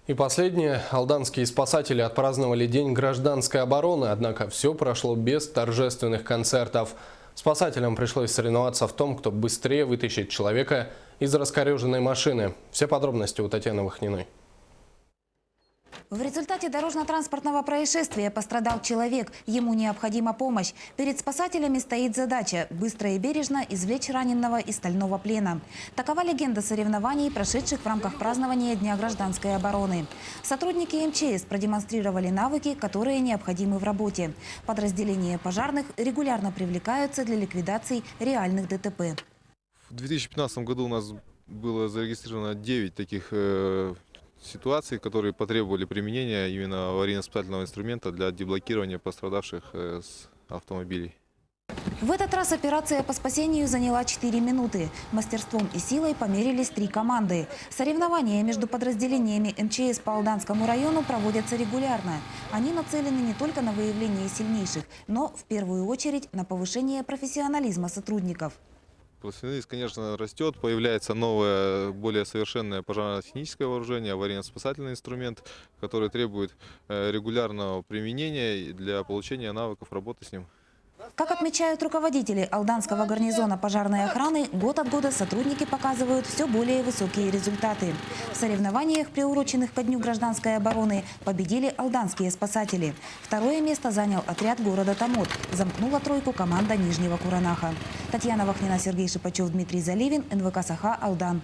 И последнее. Алданские спасатели отпраздновали День гражданской обороны, однако все прошло без торжественных концертов. Спасателям пришлось соревноваться в том, кто быстрее вытащит человека из раскореженной машины. Все подробности у Татьяны Вахниной. В результате дорожно-транспортного происшествия пострадал человек. Ему необходима помощь. Перед спасателями стоит задача – быстро и бережно извлечь раненого из стального плена. Такова легенда соревнований, прошедших в рамках празднования Дня гражданской обороны. Сотрудники МЧС продемонстрировали навыки, которые необходимы в работе. Подразделения пожарных регулярно привлекаются для ликвидации реальных ДТП. В 2015 году у нас было зарегистрировано 9 таких ситуаций, которые потребовали применения именно аварийно-спасательного инструмента для деблокирования пострадавших с автомобилей. В этот раз операция по спасению заняла 4 минуты. Мастерством и силой померились 3 команды. Соревнования между подразделениями МЧС по Алданскому району проводятся регулярно. Они нацелены не только на выявление сильнейших, но в первую очередь на повышение профессионализма сотрудников. Профессионализм, конечно, растет, появляется новое, более совершенное пожарно-техническое вооружение, аварийно-спасательный инструмент, который требует регулярного применения для получения навыков работы с ним. Как отмечают руководители Алданского гарнизона пожарной охраны, год от года сотрудники показывают все более высокие результаты. В соревнованиях, приуроченных ко Дню гражданской обороны, победили алданские спасатели. Второе место занял отряд города Томот. Замкнула тройку команда Нижнего Куранаха. Татьяна Вахнина, Сергей Шипачев, Дмитрий Заливин, НВК «Саха», Алдан.